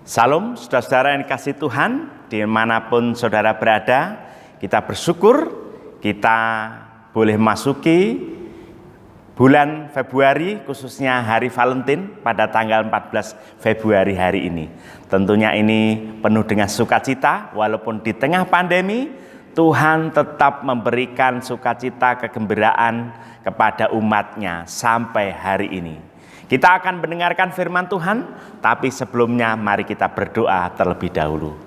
Salam saudara-saudara yang dikasihi Tuhan, dimanapun saudara berada, kita bersyukur kita boleh masuki bulan Februari, khususnya hari Valentine pada tanggal 14 Februari hari ini. Tentunya ini penuh dengan sukacita, walaupun di tengah pandemi, Tuhan tetap memberikan sukacita, kegembiraan kepada umat-Nya sampai hari ini. Kita akan mendengarkan firman Tuhan, tapi sebelumnya mari kita berdoa terlebih dahulu.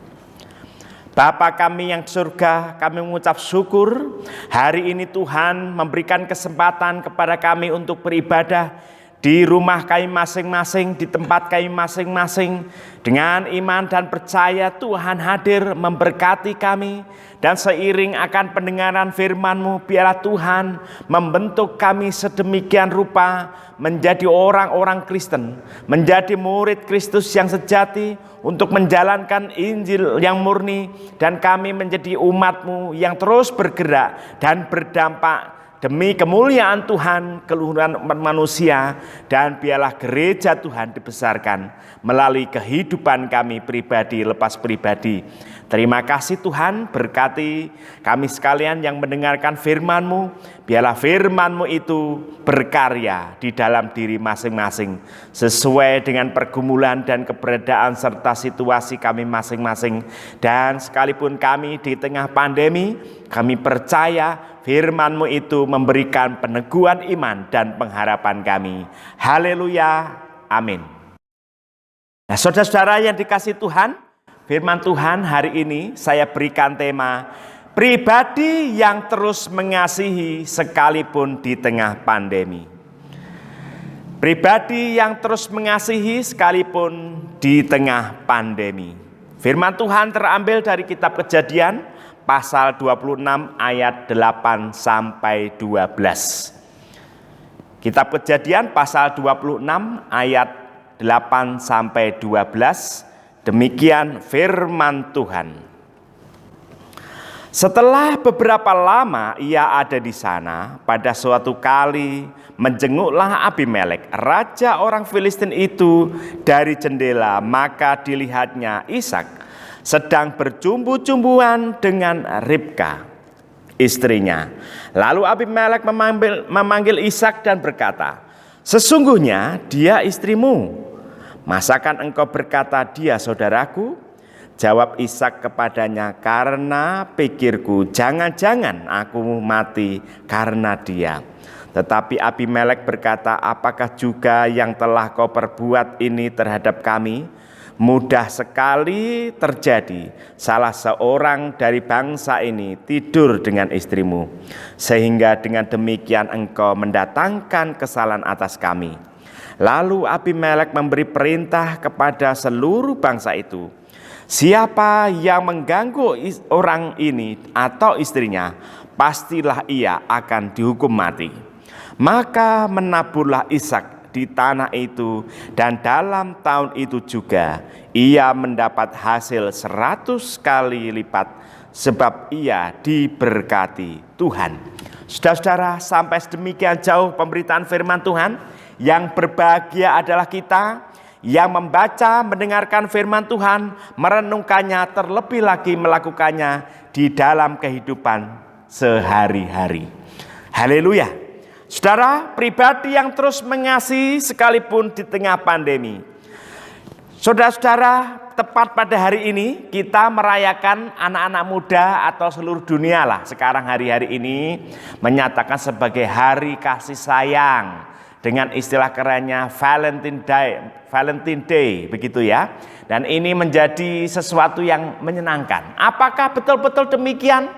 Bapa kami yang di surga, kami mengucap syukur hari ini Tuhan memberikan kesempatan kepada kami untuk beribadah di rumah kami masing-masing, di tempat kami masing-masing. Dengan iman dan percaya Tuhan hadir memberkati kami. Dan seiring akan pendengaran firman-Mu, biarlah Tuhan membentuk kami sedemikian rupa menjadi orang-orang Kristen, menjadi murid Kristus yang sejati untuk menjalankan Injil yang murni, dan kami menjadi umat-Mu yang terus bergerak dan berdampak demi kemuliaan Tuhan, keluhuran umat manusia, dan biarlah gereja Tuhan dibesarkan melalui kehidupan kami pribadi lepas pribadi. Terima kasih Tuhan, berkati kami sekalian yang mendengarkan firman-Mu. Biarlah firman-Mu itu berkarya di dalam diri masing-masing, sesuai dengan pergumulan dan keberadaan serta situasi kami masing-masing. Dan sekalipun kami di tengah pandemi, kami percaya firman-Mu itu memberikan peneguhan iman dan pengharapan kami. Haleluya, amin. Nah, saudara-saudara yang dikasihi Tuhan, firman Tuhan hari ini saya berikan tema pribadi yang terus mengasihi sekalipun di tengah pandemi. Pribadi yang terus mengasihi sekalipun di tengah pandemi. Firman Tuhan terambil dari kitab Kejadian pasal 26 ayat 8 sampai 12. Kitab Kejadian pasal 26 ayat 8 sampai 12. Demikian firman Tuhan. Setelah beberapa lama ia ada di sana, pada suatu kali menjenguklah Abimelek, raja orang Filistin itu dari jendela, maka dilihatnya Ishak sedang bercumbu-cumbuan dengan Ribka, istrinya. Lalu Abimelek memanggil Ishak dan berkata, "Sesungguhnya dia istrimu. Masakan engkau berkata dia saudaraku?" Jawab Ishak kepadanya, "Karena pikirku jangan-jangan aku mati karena dia." Tetapi Abimelek berkata, "Apakah juga yang telah kau perbuat ini terhadap kami? Mudah sekali terjadi salah seorang dari bangsa ini tidur dengan istrimu, sehingga dengan demikian engkau mendatangkan kesalahan atas kami." Lalu Abimelek memberi perintah kepada seluruh bangsa itu, "Siapa yang mengganggu orang ini atau istrinya, pastilah ia akan dihukum mati." Maka menaburlah Ishak di tanah itu, dan dalam tahun itu juga ia mendapat hasil 100 kali lipat, sebab ia diberkati Tuhan. Saudara-saudara, sampai sedemikian jauh pemberitaan firman Tuhan. Yang berbahagia adalah kita yang membaca, mendengarkan firman Tuhan, merenungkannya, terlebih lagi melakukannya di dalam kehidupan sehari-hari. Haleluya. Saudara, pribadi yang terus mengasihi sekalipun di tengah pandemi. Saudara-saudara, tepat pada hari ini kita merayakan anak-anak muda atau seluruh dunia lah sekarang hari-hari ini menyatakan sebagai hari kasih sayang. Dengan istilah kerennya Valentine Day, begitu ya. Dan ini menjadi sesuatu yang menyenangkan. Apakah betul-betul demikian?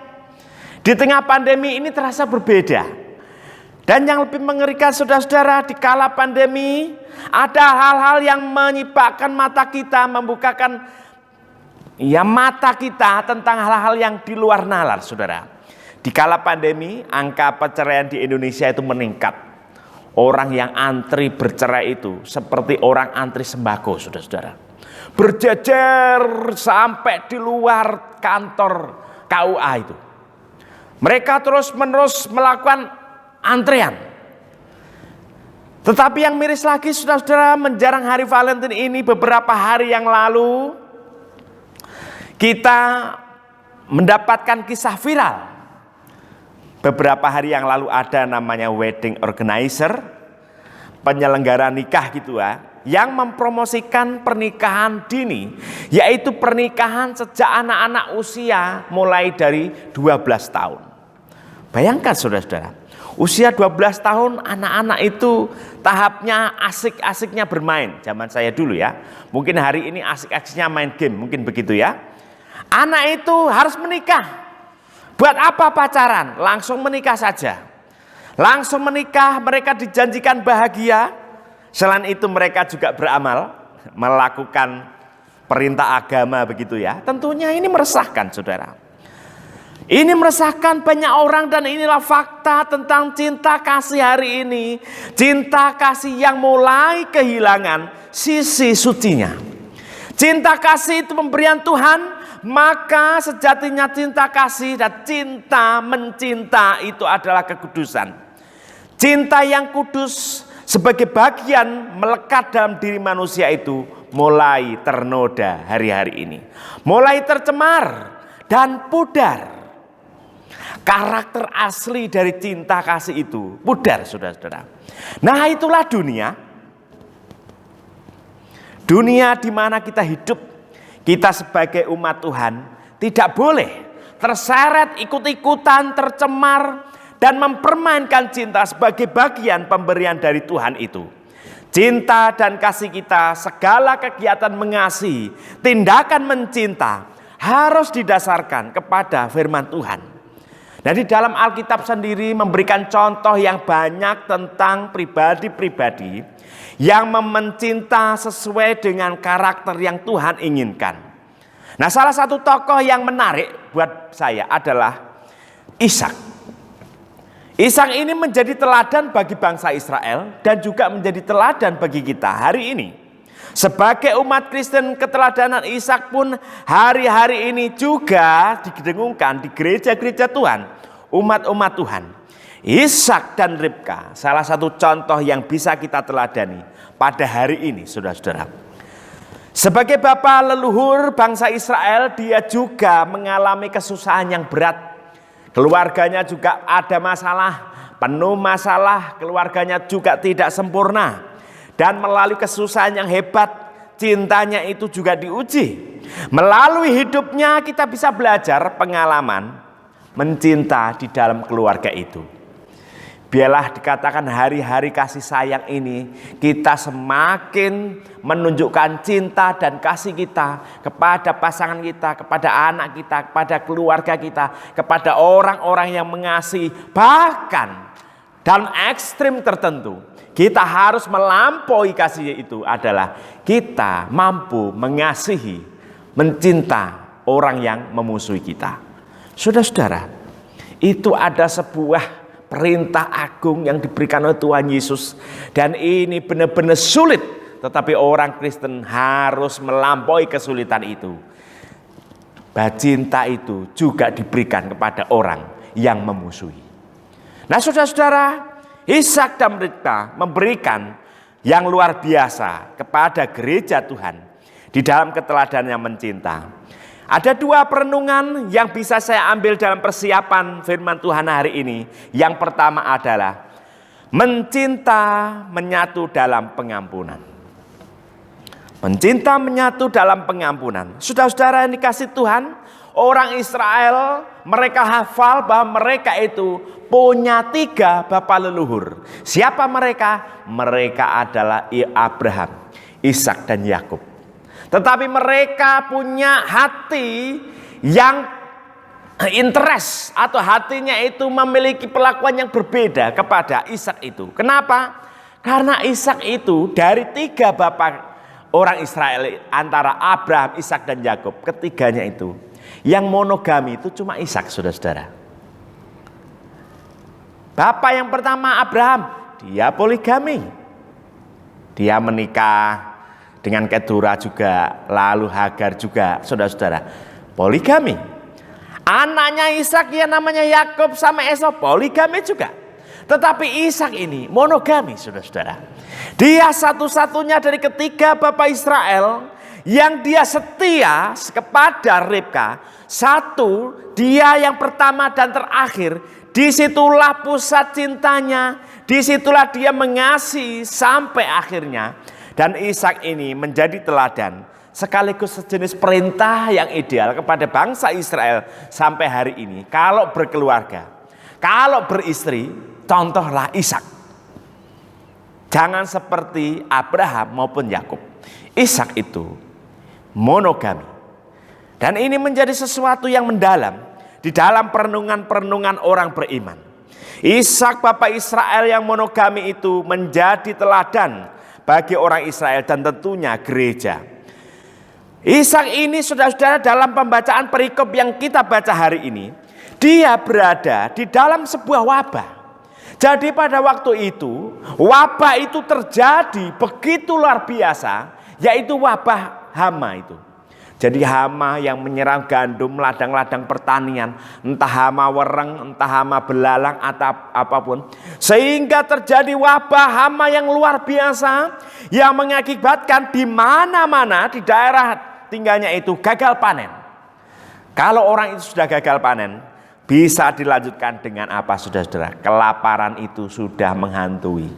Di tengah pandemi ini terasa berbeda. Dan yang lebih mengerikan saudara-saudara, di kala pandemi ada hal-hal yang menyibakkan mata kita, membukakan mata kita tentang hal-hal yang di luar nalar, saudara. Di kala pandemi, angka perceraian di Indonesia itu meningkat. Orang yang antri bercerai itu seperti orang antri sembako, saudara-saudara. Berjejer sampai di luar kantor KUA itu. Mereka terus-menerus melakukan antrean. Tetapi yang miris lagi, saudara-saudara, menjelang hari Valentine ini beberapa hari yang lalu kita mendapatkan kisah viral. Beberapa hari yang lalu ada namanya wedding organizer, penyelenggara nikah gitu ya, yang mempromosikan pernikahan dini, yaitu pernikahan sejak anak-anak usia mulai dari 12 tahun. Bayangkan saudara-saudara, usia 12 tahun anak-anak itu tahapnya asik-asiknya bermain. Zaman saya dulu ya, mungkin hari ini asik-asiknya main game, mungkin begitu ya. Anak itu harus menikah. Buat apa pacaran? Langsung menikah saja. Langsung menikah, mereka dijanjikan bahagia. Selain itu mereka juga beramal, melakukan perintah agama begitu ya. Tentunya ini meresahkan saudara. Ini meresahkan banyak orang, dan inilah fakta tentang cinta kasih hari ini. Cinta kasih yang mulai kehilangan sisi sucinya. Cinta kasih itu pemberian Tuhan, maka sejatinya cinta kasih dan cinta mencinta itu adalah kekudusan. Cinta yang kudus sebagai bagian melekat dalam diri manusia itu mulai ternoda hari-hari ini. Mulai tercemar dan pudar. Karakter asli dari cinta kasih itu pudar saudara-saudara. Nah itulah dunia. Dunia di mana kita hidup. Kita sebagai umat Tuhan tidak boleh terseret ikut-ikutan, tercemar, dan mempermainkan cinta sebagai bagian pemberian dari Tuhan itu. Cinta dan kasih kita, segala kegiatan mengasihi, tindakan mencinta harus didasarkan kepada firman Tuhan. Nah di dalam Alkitab sendiri memberikan contoh yang banyak tentang pribadi-pribadi yang mencinta sesuai dengan karakter yang Tuhan inginkan. Nah salah satu tokoh yang menarik buat saya adalah Ishak. Ishak ini menjadi teladan bagi bangsa Israel dan juga menjadi teladan bagi kita hari ini. Sebagai umat Kristen, keteladanan Ishak pun hari-hari ini juga didengungkan di gereja-gereja Tuhan, umat-umat Tuhan. Ishak dan Ribka salah satu contoh yang bisa kita teladani pada hari ini saudara-saudara. Sebagai bapa leluhur bangsa Israel, dia juga mengalami kesusahan yang berat. Keluarganya juga ada masalah, penuh masalah, keluarganya juga tidak sempurna. Dan melalui kesusahan yang hebat, cintanya itu juga diuji. Melalui hidupnya kita bisa belajar pengalaman mencinta di dalam keluarga itu. Biarlah dikatakan hari-hari kasih sayang ini kita semakin menunjukkan cinta dan kasih kita kepada pasangan kita, kepada anak kita, kepada keluarga kita, kepada orang-orang yang mengasihi. Bahkan dalam ekstrim tertentu kita harus melampaui kasih itu adalah kita mampu mengasihi, mencinta orang yang memusuhi kita. Saudara-saudara, itu ada sebuah perintah agung yang diberikan oleh Tuhan Yesus. Dan ini benar-benar sulit. Tetapi orang Kristen harus melampaui kesulitan itu. Bahwa cinta itu juga diberikan kepada orang yang memusuhi. Nah saudara-saudara, Ishak dan Ribka memberikan yang luar biasa kepada gereja Tuhan. Di dalam keteladanan yang mencinta. Ada dua perenungan yang bisa saya ambil dalam persiapan firman Tuhan hari ini. Yang pertama adalah mencinta menyatu dalam pengampunan. Mencinta menyatu dalam pengampunan. Saudara-saudara yang dikasih Tuhan, orang Israel mereka hafal bahwa mereka itu punya 3 bapa leluhur. Siapa mereka? Mereka adalah Abraham, Ishak dan Yakub. Tetapi mereka punya hati yang interest atau hatinya itu memiliki perlakuan yang berbeda kepada Ishak itu. Kenapa? Karena Ishak itu dari 3 bapak orang Israel antara Abraham, Ishak dan Yakub, ketiganya itu yang monogami itu cuma Ishak, saudara-saudara. Bapak yang pertama Abraham, dia poligami. Dia menikah dengan Kedura juga, lalu Hagar juga, saudara-saudara, poligami. Anaknya Ishak yang namanya Yakub sama Esau, poligami juga. Tetapi Ishak ini monogami, saudara-saudara. Dia satu-satunya dari ketiga bapak Israel yang dia setia kepada Ribka. Satu, dia yang pertama dan terakhir. Disitulah pusat cintanya. Disitulah dia mengasihi sampai akhirnya. Dan Ishak ini menjadi teladan, sekaligus sejenis perintah yang ideal kepada bangsa Israel sampai hari ini. Kalau berkeluarga, kalau beristri, contohlah Ishak. Jangan seperti Abraham maupun Yakub. Ishak itu monogami. Dan ini menjadi sesuatu yang mendalam di dalam perenungan-perenungan orang beriman. Ishak bapak Israel yang monogami itu menjadi teladan bagi orang Israel dan tentunya gereja. Ishak ini saudara-saudara dalam pembacaan perikop yang kita baca hari ini, dia berada di dalam sebuah wabah. Jadi pada waktu itu, wabah itu terjadi begitu luar biasa, yaitu wabah hama itu. Jadi hama yang menyerang gandum, ladang-ladang pertanian, entah hama wereng, entah hama belalang atau apapun. Sehingga terjadi wabah hama yang luar biasa yang mengakibatkan di mana-mana di daerah tinggalnya itu gagal panen. Kalau orang itu sudah gagal panen, bisa dilanjutkan dengan apa saudara-saudara? Kelaparan itu sudah menghantui.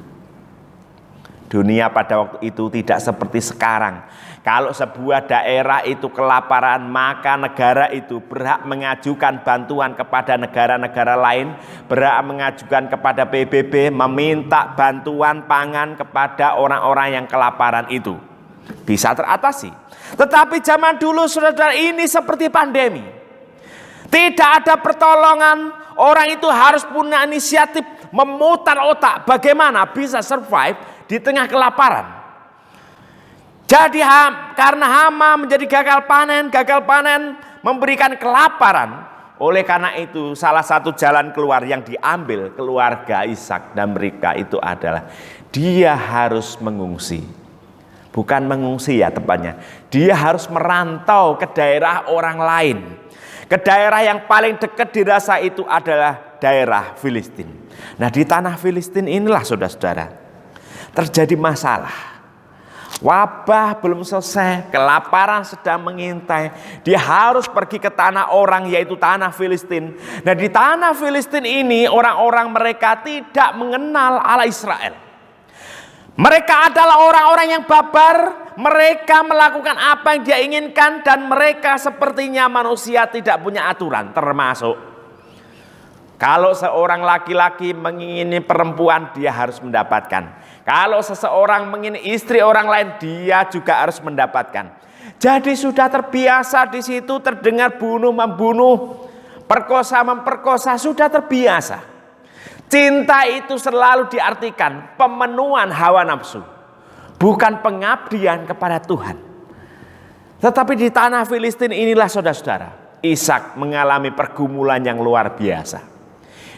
Dunia pada waktu itu tidak seperti sekarang. Kalau sebuah daerah itu kelaparan, maka negara itu berhak mengajukan bantuan kepada negara-negara lain, berhak mengajukan kepada PBB, meminta bantuan pangan kepada orang-orang yang kelaparan itu. Bisa teratasi. Tetapi zaman dulu saudara ini seperti pandemi. Tidak ada pertolongan, orang itu harus punya inisiatif memutar otak bagaimana bisa survive di tengah kelaparan. Jadi karena hama menjadi gagal panen memberikan kelaparan. Oleh karena itu salah satu jalan keluar yang diambil keluarga Ishak dan Ribka itu adalah dia harus mengungsi. Bukan mengungsi ya tepatnya. Dia harus merantau ke daerah orang lain. Ke daerah yang paling dekat dirasa itu adalah daerah Filistin. Nah di tanah Filistin inilah saudara-saudara terjadi masalah. Wabah belum selesai, kelaparan sedang mengintai. Dia harus pergi ke tanah orang yaitu tanah Filistin. Nah di tanah Filistin ini orang-orang mereka tidak mengenal Allah Israel. Mereka adalah orang-orang yang babar. Mereka melakukan apa yang dia inginkan. Dan mereka sepertinya manusia tidak punya aturan. Termasuk kalau seorang laki-laki mengingini perempuan, dia harus mendapatkan. Kalau seseorang mengingini istri orang lain, dia juga harus mendapatkan. Jadi sudah terbiasa di situ terdengar bunuh membunuh, perkosa memperkosa, sudah terbiasa. Cinta itu selalu diartikan pemenuhan hawa nafsu, bukan pengabdian kepada Tuhan. Tetapi di tanah Filistin inilah saudara-saudara, Ishak mengalami pergumulan yang luar biasa.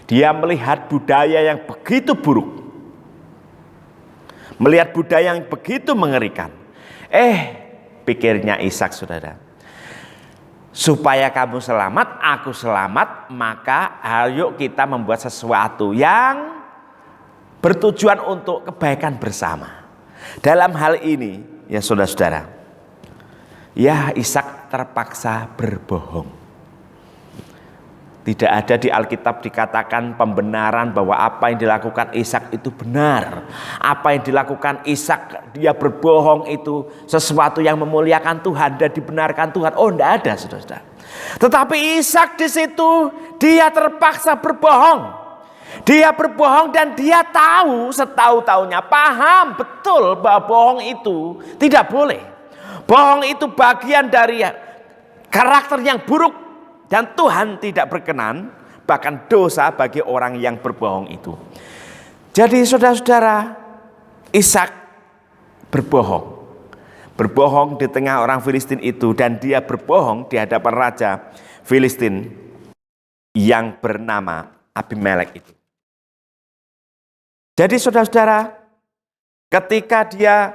Dia melihat budaya yang begitu buruk, melihat budaya yang begitu mengerikan. Pikirnya Ishak saudara, supaya kamu selamat, aku selamat, maka ayo kita membuat sesuatu yang bertujuan untuk kebaikan bersama. Dalam hal ini ya saudara-saudara, ya Ishak terpaksa berbohong. Tidak ada di Alkitab dikatakan pembenaran bahwa apa yang dilakukan Ishak itu benar. Apa yang dilakukan Ishak, dia berbohong itu sesuatu yang memuliakan Tuhan dan dibenarkan Tuhan. Oh, tidak ada, saudara-saudara. Tetapi Ishak di situ dia terpaksa berbohong. Dia berbohong dan dia tahu setahu-tahunya, paham betul bahwa bohong itu tidak boleh. Bohong itu bagian dari karakter yang buruk. Dan Tuhan tidak berkenan, bahkan dosa bagi orang yang berbohong itu. Jadi saudara-saudara, Ishak berbohong. Berbohong di tengah orang Filistin itu. Dan dia berbohong di hadapan raja Filistin yang bernama Abimelek itu. Jadi saudara-saudara, ketika dia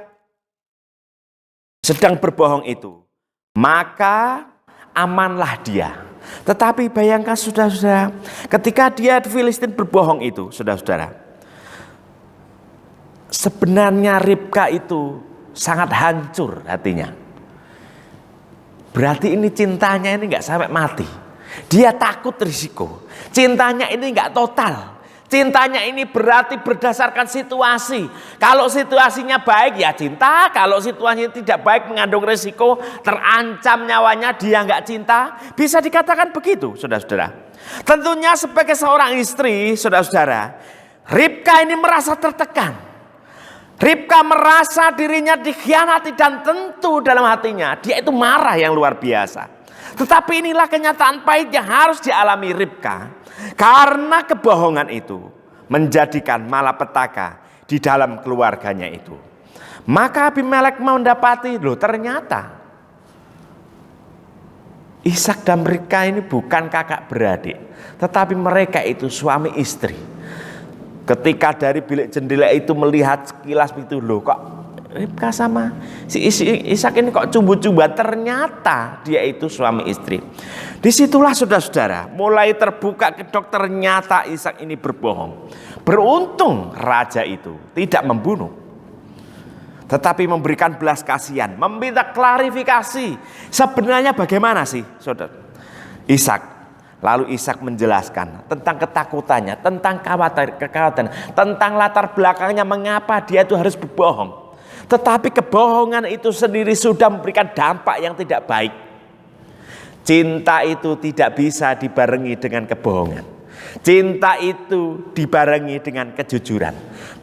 sedang berbohong itu, maka amanlah dia. Tetapi bayangkan saudara-saudara, ketika dia di Filistin berbohong itu, saudara-saudara, sebenarnya Ribka itu sangat hancur hatinya. Berarti ini cintanya ini nggak sampai mati. Dia takut risiko. Cintanya ini nggak total. Cintanya ini berarti berdasarkan situasi. Kalau situasinya baik ya cinta. Kalau situasinya tidak baik mengandung risiko, terancam nyawanya, dia nggak cinta. Bisa dikatakan begitu, saudara-saudara. Tentunya sebagai seorang istri, saudara-saudara, Ribka ini merasa tertekan. Ribka merasa dirinya dikhianati dan tentu dalam hatinya dia itu marah yang luar biasa. Tetapi inilah kenyataan pahit yang harus dialami Ribka. Karena kebohongan itu menjadikan malapetaka di dalam keluarganya itu. Maka Abimelek mendapati, loh ternyata Ishak dan Ribka ini bukan kakak beradik, tetapi mereka itu suami istri. Ketika dari bilik jendela itu melihat sekilas itu, loh kok Ribka sama si Ishak ini kok cumbu-cumbuan, ternyata dia itu suami istri. Disitulah saudara-saudara mulai terbuka kedok, ternyata Ishak ini berbohong. Beruntung raja itu tidak membunuh, tetapi memberikan belas kasihan, meminta klarifikasi. Sebenarnya bagaimana sih saudara Ishak? Lalu Ishak menjelaskan tentang ketakutannya, tentang kekhawatiran, tentang latar belakangnya mengapa dia itu harus berbohong. Tetapi kebohongan itu sendiri sudah memberikan dampak yang tidak baik. Cinta itu tidak bisa dibarengi dengan kebohongan. Cinta itu dibarengi dengan kejujuran.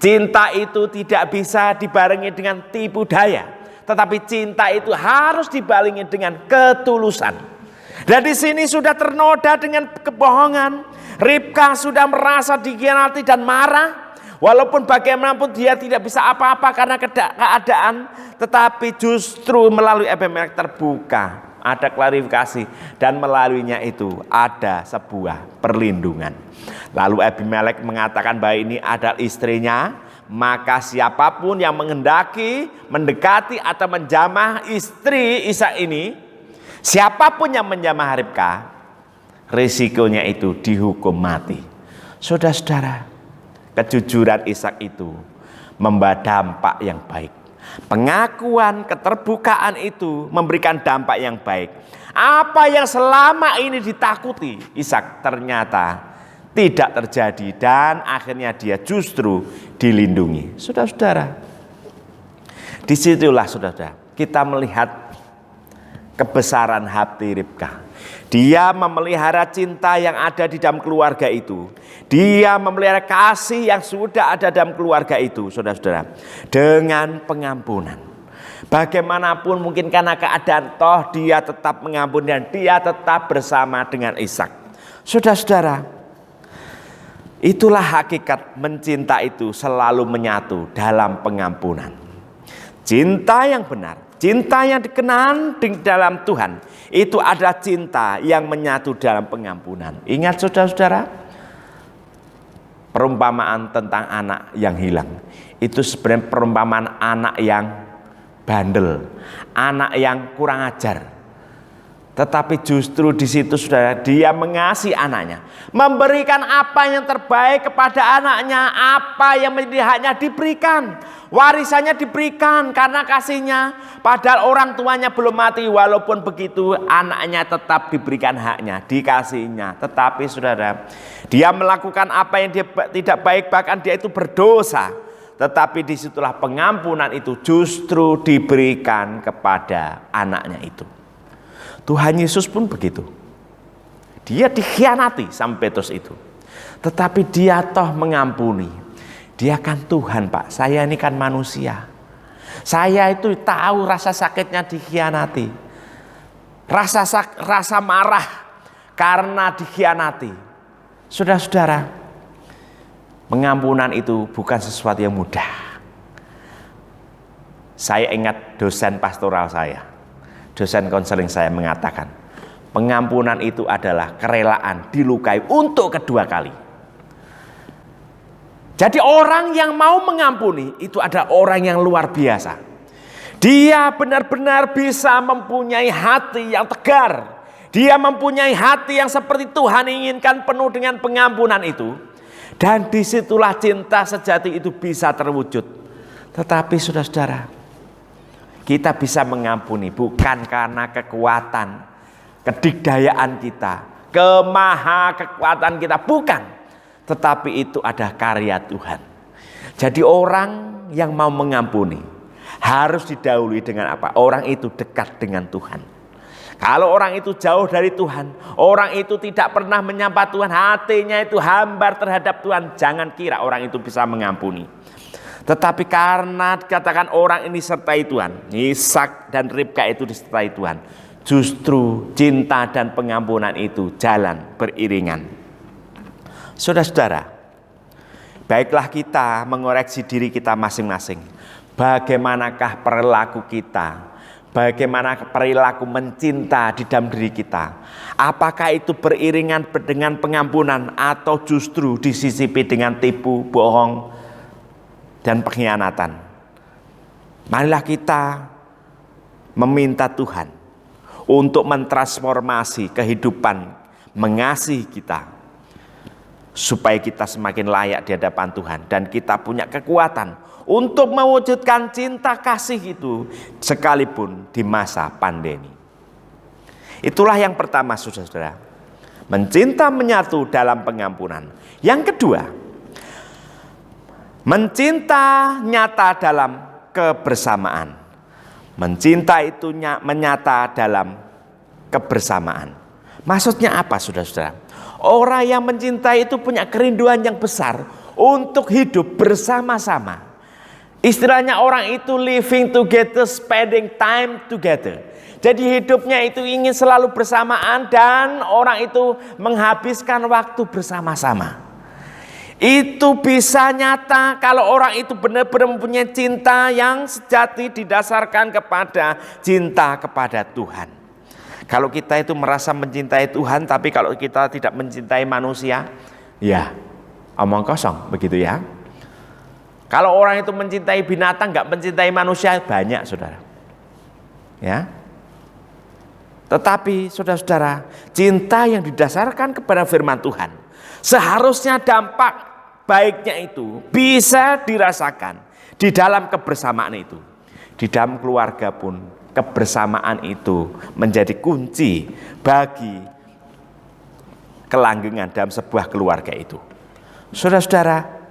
Cinta itu tidak bisa dibarengi dengan tipu daya. Tetapi cinta itu harus dibarengi dengan ketulusan. Dan di sini sudah ternoda dengan kebohongan. Ribka sudah merasa dikhianati dan marah. Walaupun bagaimanapun dia tidak bisa apa-apa karena keadaan, tetapi justru melalui Abimelek terbuka, ada klarifikasi, dan melaluinya itu ada sebuah perlindungan. Lalu Abimelek mengatakan bahwa ini adalah istrinya, maka siapapun yang menghendaki, mendekati atau menjamah istri Ishak ini, siapapun yang menjamah Ribka, risikonya itu dihukum mati. Saudara-saudara, kejujuran Ishak itu membawa dampak yang baik. Pengakuan, keterbukaan itu memberikan dampak yang baik. Apa yang selama ini ditakuti Ishak ternyata tidak terjadi dan akhirnya dia justru dilindungi. Saudara-saudara, disitulah saudara kita melihat kebesaran hati Ribka. Dia memelihara cinta yang ada di dalam keluarga itu. Dia memelihara kasih yang sudah ada dalam keluarga itu, saudara-saudara, dengan pengampunan. Bagaimanapun mungkin karena keadaan, toh dia tetap mengampuni dan dia tetap bersama dengan Ishak. Saudara-saudara, itulah hakikat mencinta itu selalu menyatu dalam pengampunan. Cinta yang benar, cinta yang dikenal di dalam Tuhan, itu adalah cinta yang menyatu dalam pengampunan. Ingat saudara-saudara, perumpamaan tentang anak yang hilang. Itu sebenarnya perumpamaan anak yang bandel, anak yang kurang ajar. Tetapi justru di situ saudara, dia mengasihi anaknya, memberikan apa yang terbaik kepada anaknya, apa yang menjadi haknya diberikan, warisannya diberikan karena kasihnya. Padahal orang tuanya belum mati, walaupun begitu anaknya tetap diberikan haknya, dikasihnya. Tetapi saudara, dia melakukan apa yang dia tidak baik, bahkan dia itu berdosa. Tetapi disitulah pengampunan itu justru diberikan kepada anaknya itu. Tuhan Yesus pun begitu. Dia dikhianati sama Petrus itu, tetapi dia toh mengampuni. Dia kan Tuhan, Pak. Saya ini kan manusia. Saya itu tahu rasa sakitnya dikhianati. Rasa marah karena dikhianati. Saudara-saudara, pengampunan itu bukan sesuatu yang mudah. Saya ingat dosen pastoral saya, dosen konseling saya mengatakan, pengampunan itu adalah kerelaan dilukai untuk kedua kali. Jadi orang yang mau mengampuni itu adalah orang yang luar biasa. Dia benar-benar bisa mempunyai hati yang tegar. Dia mempunyai hati yang seperti Tuhan inginkan, penuh dengan pengampunan itu. Dan disitulah cinta sejati itu bisa terwujud. Tetapi saudara-saudara, kita bisa mengampuni bukan karena kekuatan, kedikdayaan kita, kemaha-kekuatan kita, bukan. Tetapi itu ada karya Tuhan. Jadi orang yang mau mengampuni harus didahului dengan apa? Orang itu dekat dengan Tuhan. Kalau orang itu jauh dari Tuhan, orang itu tidak pernah menyapa Tuhan, hatinya itu hambar terhadap Tuhan, jangan kira orang itu bisa mengampuni. Tetapi karena dikatakan orang ini sertai Tuhan, Ishak dan Ribka itu disertai Tuhan, justru cinta dan pengampunan itu jalan beriringan. Saudara-saudara, baiklah kita mengoreksi diri kita masing-masing. Bagaimanakah perilaku kita? Bagaimana perilaku mencinta di dalam diri kita? Apakah itu beriringan dengan pengampunan atau justru disisipi dengan tipu, bohong, dan pengkhianatan? Marilah kita meminta Tuhan untuk mentransformasi kehidupan mengasihi kita, supaya kita semakin layak di hadapan Tuhan dan kita punya kekuatan untuk mewujudkan cinta kasih itu sekalipun di masa pandemi. Itulah yang pertama, saudara-saudara. Mencinta menyatu dalam pengampunan. Yang kedua, mencinta nyata dalam kebersamaan. Mencinta itu menyata dalam kebersamaan. Maksudnya apa, saudara-saudara? Orang yang mencintai itu punya kerinduan yang besar untuk hidup bersama-sama. Istilahnya orang itu living together, spending time together. Jadi hidupnya itu ingin selalu bersamaan dan orang itu menghabiskan waktu bersama-sama. Itu bisa nyata kalau orang itu benar-benar mempunyai cinta yang sejati didasarkan kepada cinta kepada Tuhan. Kalau kita itu merasa mencintai Tuhan, tapi kalau kita tidak mencintai manusia, ya omong kosong begitu ya. Kalau orang itu mencintai binatang, nggak mencintai manusia, banyak saudara. Ya. Tetapi saudara-saudara, cinta yang didasarkan kepada firman Tuhan, seharusnya dampak baiknya itu bisa dirasakan di dalam kebersamaan itu. Di dalam keluarga pun kebersamaan itu menjadi kunci bagi kelanggengan dalam sebuah keluarga itu. Saudara-saudara,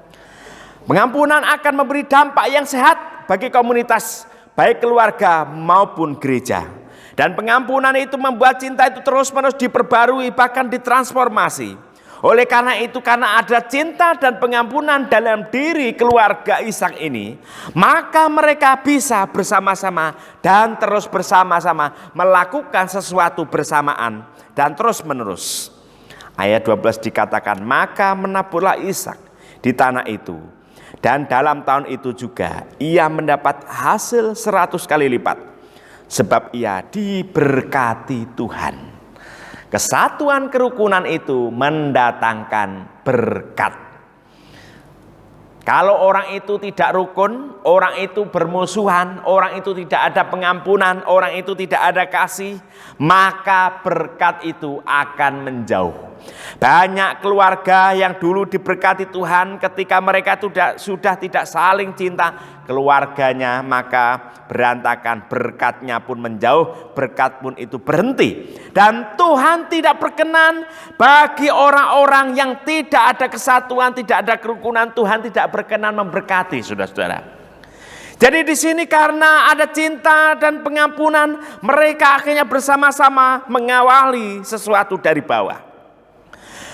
pengampunan akan memberi dampak yang sehat bagi komunitas, baik keluarga maupun gereja. Dan pengampunan itu membuat cinta itu terus-menerus diperbarui, bahkan ditransformasi. Oleh karena itu, karena ada cinta dan pengampunan dalam diri keluarga Ishak ini, maka mereka bisa bersama-sama dan terus bersama-sama melakukan sesuatu bersamaan dan terus-menerus. Ayat 12 dikatakan, maka menaburlah Ishak di tanah itu. Dan dalam tahun itu juga ia mendapat hasil 100 kali lipat. Sebab ia diberkati Tuhan. Kesatuan kerukunan itu mendatangkan berkat. Kalau orang itu tidak rukun, orang itu bermusuhan, orang itu tidak ada pengampunan, orang itu tidak ada kasih, maka berkat itu akan menjauh. Banyak keluarga yang dulu diberkati Tuhan, ketika mereka sudah tidak saling cinta, keluarganya maka berantakan, berkatnya pun menjauh, berkat pun itu berhenti. Dan Tuhan tidak berkenan bagi orang-orang yang tidak ada kesatuan, tidak ada kerukunan. Tuhan tidak berkenan memberkati, saudara-saudara. Jadi di sini karena ada cinta dan pengampunan, mereka akhirnya bersama-sama mengawali sesuatu dari bawah.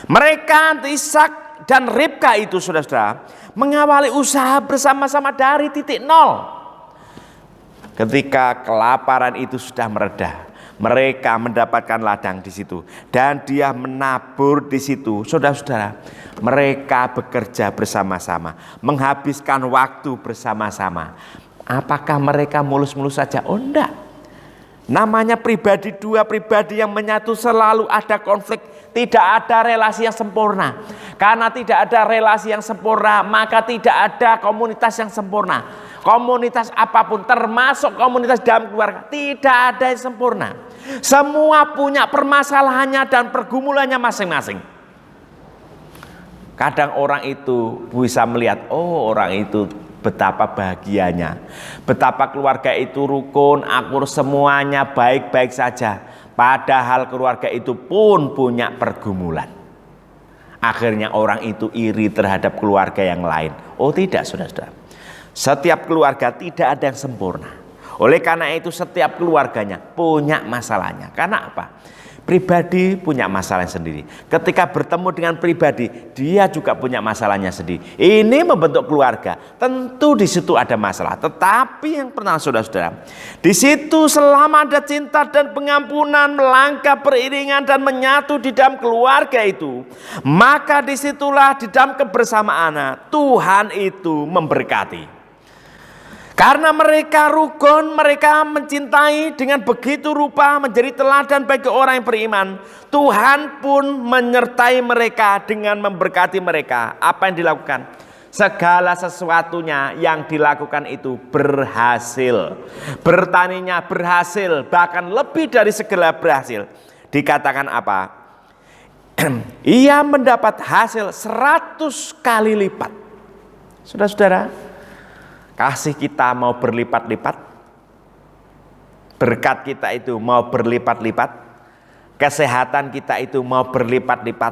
Mereka Ishak dan Ribka itu, saudara-saudara, mengawali usaha bersama-sama dari titik nol. Ketika kelaparan itu sudah mereda, mereka mendapatkan ladang di situ dan dia menabur di situ. Saudara-saudara, mereka bekerja bersama-sama, menghabiskan waktu bersama-sama. Apakah mereka mulus-mulus saja? Oh enggak. Namanya pribadi dua pribadi yang menyatu selalu ada konflik. Tidak ada relasi yang sempurna. Karena tidak ada relasi yang sempurna, maka tidak ada komunitas yang sempurna. Komunitas apapun, termasuk komunitas dalam keluarga, tidak ada yang sempurna. Semua punya permasalahannya dan pergumulannya masing-masing. Kadang orang itu bisa melihat, oh orang itu betapa bahagianya, betapa keluarga itu rukun, akur, semuanya baik-baik saja. Padahal keluarga itu pun punya pergumulan. Akhirnya orang itu iri terhadap keluarga yang lain. Oh tidak, saudara-saudara. Setiap keluarga tidak ada yang sempurna. Oleh karena itu setiap keluarganya punya masalahnya. Karena apa? Pribadi punya masalah sendiri. Ketika bertemu dengan pribadi, dia juga punya masalahnya sendiri. Ini membentuk keluarga. Tentu di situ ada masalah. Tetapi yang pernah saudara-saudara, di situ selama ada cinta dan pengampunan melangkah beriringan dan menyatu di dalam keluarga itu, maka disitulah di dalam kebersamaan Tuhan itu memberkati. Karena mereka rukun, mereka mencintai dengan begitu rupa menjadi teladan bagi orang yang beriman. Tuhan pun menyertai mereka dengan memberkati mereka. Apa yang dilakukan? Segala sesuatunya yang dilakukan itu berhasil. Bertaninya berhasil, bahkan lebih dari segala berhasil. Dikatakan apa? Ia mendapat hasil 100 kali lipat. Saudara-saudara, kasih kita mau berlipat-lipat, berkat kita itu mau berlipat-lipat, kesehatan kita itu mau berlipat-lipat.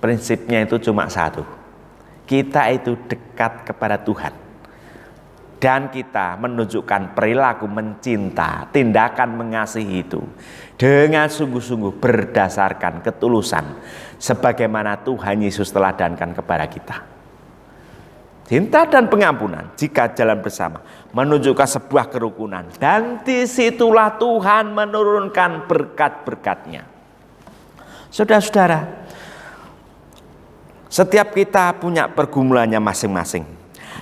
Prinsipnya itu cuma satu, kita itu dekat kepada Tuhan, dan kita menunjukkan perilaku mencinta, tindakan mengasihi itu dengan sungguh-sungguh berdasarkan ketulusan, sebagaimana Tuhan Yesus teladankan kepada kita. Cinta dan pengampunan jika jalan bersama menunjukkan sebuah kerukunan, dan disitulah Tuhan menurunkan berkat-berkatnya. Saudara-saudara, setiap kita punya pergumulannya masing-masing.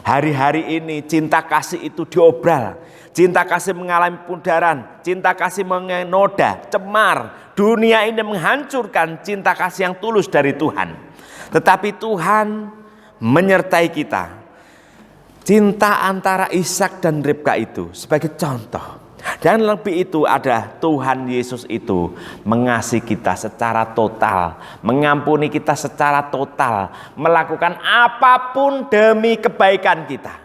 Hari-hari ini cinta kasih itu diobral, cinta kasih mengalami pundaran, cinta kasih mengenoda, cemar. Dunia ini menghancurkan cinta kasih yang tulus dari Tuhan. Tetapi Tuhan menyertai kita. Cinta antara Ishak dan Ribka itu sebagai contoh. Dan lebih itu ada Tuhan Yesus itu mengasihi kita secara total, mengampuni kita secara total, melakukan apapun demi kebaikan kita.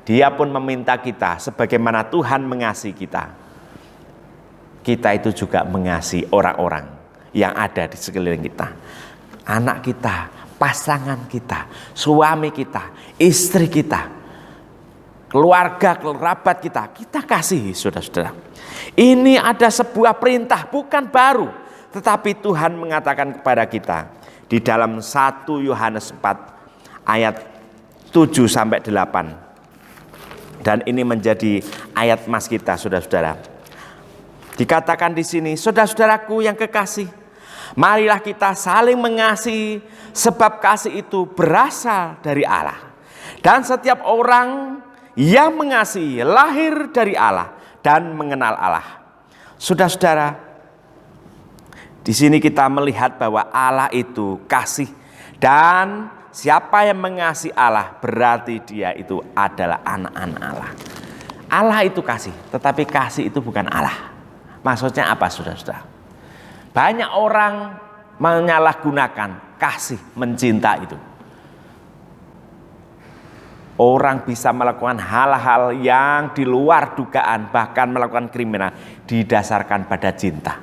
Dia pun meminta kita sebagaimana Tuhan mengasihi kita. Kita itu juga mengasihi orang-orang yang ada di sekeliling kita. Anak kita, pasangan kita, suami kita, istri kita, keluarga, kerabat kita kasihi, saudara-saudara. Ini ada sebuah perintah, bukan baru, tetapi Tuhan mengatakan kepada kita di dalam 1 Yohanes 4 ayat 7 sampai 8. Dan ini menjadi ayat emas kita, saudara-saudara. Dikatakan di sini, saudara-saudaraku yang kekasih, marilah kita saling mengasihi, sebab kasih itu berasal dari Allah. Dan setiap orang yang mengasihi lahir dari Allah dan mengenal Allah. Saudara-saudara, di sini kita melihat bahwa Allah itu kasih, dan siapa yang mengasihi Allah berarti dia itu adalah anak-anak Allah. Allah itu kasih, tetapi kasih itu bukan Allah. Maksudnya apa, saudara-saudara? Banyak orang menyalahgunakan kasih mencinta itu. Orang bisa melakukan hal-hal yang di luar dugaan, bahkan melakukan kriminal didasarkan pada cinta.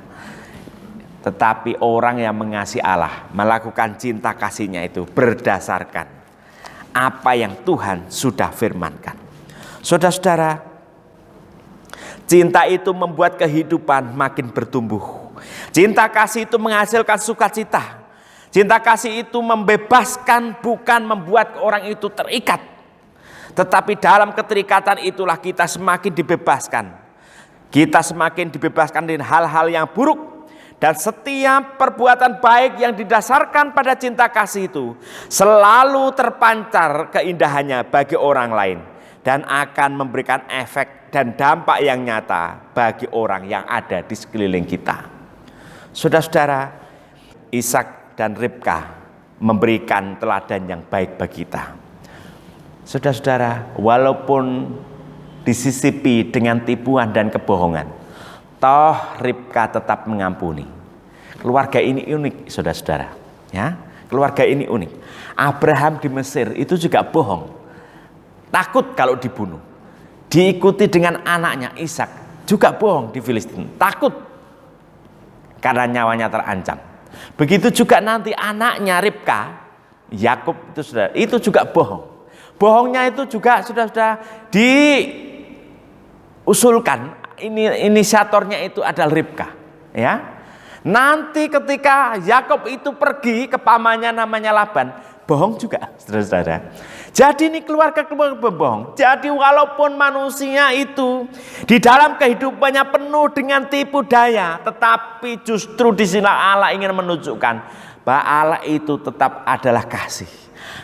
Tetapi orang yang mengasihi Allah melakukan cinta kasihnya itu berdasarkan apa yang Tuhan sudah firmankan. Saudara-saudara, cinta itu membuat kehidupan makin bertumbuh. Cinta kasih itu menghasilkan sukacita. Cinta kasih itu membebaskan, bukan membuat orang itu terikat. Tetapi dalam keterikatan itulah kita semakin dibebaskan. Kita semakin dibebaskan dari hal-hal yang buruk. Dan setiap perbuatan baik yang didasarkan pada cinta kasih itu selalu terpancar keindahannya bagi orang lain. Dan akan memberikan efek dan dampak yang nyata bagi orang yang ada di sekeliling kita. Saudara-saudara, Ishak dan Ribka memberikan teladan yang baik bagi kita. Saudara-saudara, walaupun disisipi dengan tipuan dan kebohongan, toh Ribka tetap mengampuni. Keluarga ini unik, saudara-saudara. Ya, keluarga ini unik. Abraham di Mesir itu juga bohong, takut kalau dibunuh. Diikuti dengan anaknya Ishak, juga bohong di Filistin, takut karena nyawanya terancam. Begitu juga nanti anaknya Ribka, Yakub itu juga bohong. Bohongnya itu juga sudah diusulkan. Inisiatornya itu adalah Ribka, ya. Nanti ketika Yakub itu pergi ke pamannya namanya Laban, bohong juga, saudara-saudara. Jadi ini keluarga berbohong. Jadi walaupun manusia itu di dalam kehidupannya penuh dengan tipu daya, tetapi justru di sini Allah ingin menunjukkan bahwa Allah itu tetap adalah kasih.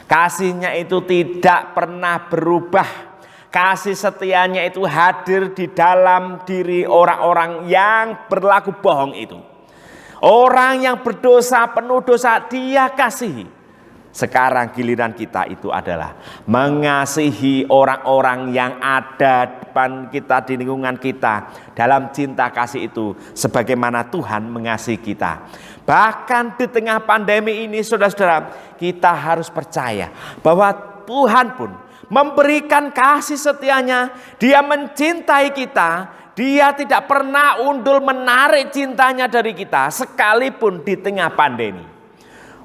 Kasihnya itu tidak pernah berubah. Kasih setianya itu hadir di dalam diri orang-orang yang berlaku bohong itu. Orang yang berdosa, penuh dosa, dia kasihi. Sekarang giliran kita itu adalah mengasihi orang-orang yang ada depan kita, di lingkungan kita, dalam cinta kasih itu sebagaimana Tuhan mengasihi kita. Bahkan di tengah pandemi ini, saudara-saudara, kita harus percaya bahwa Tuhan pun memberikan kasih setianya. Dia mencintai kita. Dia tidak pernah undul menarik cintanya dari kita sekalipun di tengah pandemi.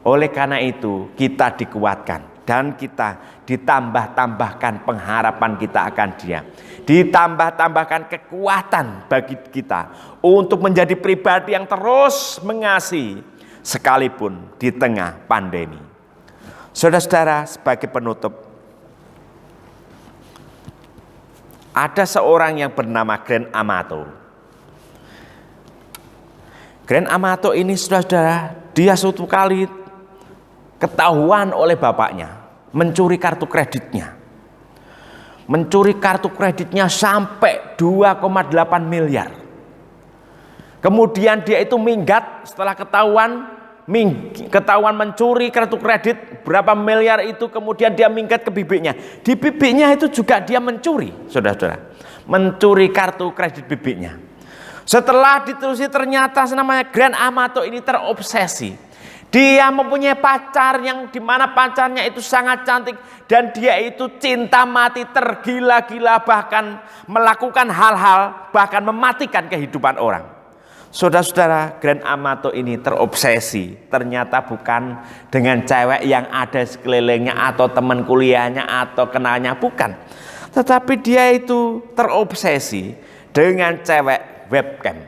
Oleh karena itu kita dikuatkan dan kita ditambah-tambahkan pengharapan kita akan Dia. Ditambah-tambahkan kekuatan bagi kita untuk menjadi pribadi yang terus mengasihi sekalipun di tengah pandemi. Saudara-saudara, sebagai penutup, ada seorang yang bernama Grand Amato. Grand Amato ini, saudara-saudara, dia suatu kali ketahuan oleh bapaknya mencuri kartu kreditnya. Mencuri kartu kreditnya sampai 2,8 miliar. Kemudian dia itu minggat setelah ketahuan mencuri kartu kredit berapa miliar itu, kemudian dia minggat ke bibiknya. Di bibiknya itu juga dia mencuri, saudara-saudara. Mencuri kartu kredit bibiknya. Setelah ditelusuri ternyata namanya Grand Amato ini terobsesi. Dia mempunyai pacar yang dimana pacarnya itu sangat cantik. Dan dia itu cinta mati, tergila-gila, bahkan melakukan hal-hal, bahkan mematikan kehidupan orang. Saudara-saudara, Grand Amato ini terobsesi. Ternyata bukan dengan cewek yang ada sekelilingnya atau teman kuliahnya atau kenalnya, bukan. Tetapi dia itu terobsesi dengan cewek webcam.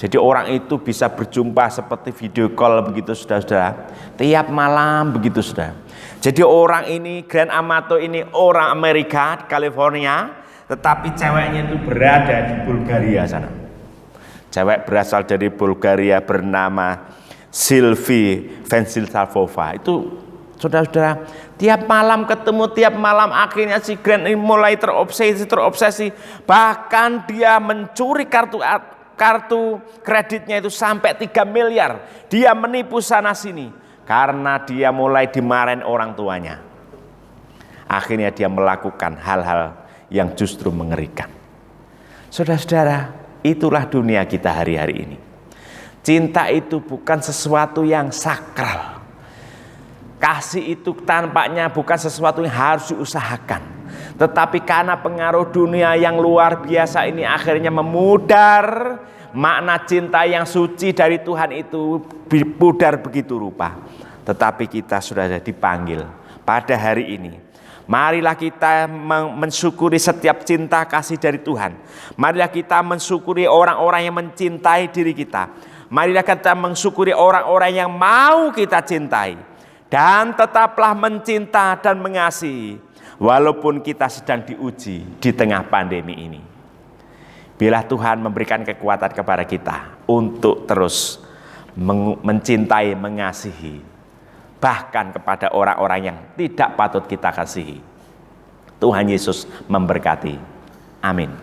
Jadi orang itu bisa berjumpa seperti video call begitu, saudara-saudara. Tiap malam begitu, saudara. Jadi orang ini, Grand Amato ini orang Amerika, California. Tetapi ceweknya itu berada di Bulgaria sana. Cewek berasal dari Bulgaria bernama Sylvie Vensilsavova. Itu saudara-saudara, tiap malam ketemu, tiap malam akhirnya si Grand ini mulai terobsesi. Bahkan dia mencuri kartu kreditnya itu sampai 3 miliar. Dia menipu sana sini karena dia mulai dimarahin orang tuanya. Akhirnya dia melakukan hal-hal yang justru mengerikan. Saudara-saudara, itulah dunia kita hari-hari ini. Cinta itu bukan sesuatu yang sakral. Kasih itu tampaknya bukan sesuatu yang harus diusahakan. Tetapi karena pengaruh dunia yang luar biasa ini akhirnya memudar makna cinta yang suci dari Tuhan itu, pudar begitu rupa. Tetapi kita sudah dipanggil pada hari ini. Marilah kita mensyukuri setiap cinta kasih dari Tuhan. Marilah kita mensyukuri orang-orang yang mencintai diri kita. Marilah kita mensyukuri orang-orang yang mau kita cintai. Dan tetaplah mencinta dan mengasihi walaupun kita sedang diuji di tengah pandemi ini. Bila Tuhan memberikan kekuatan kepada kita untuk terus mencintai, mengasihi, bahkan kepada orang-orang yang tidak patut kita kasihi. Tuhan Yesus memberkati. Amin.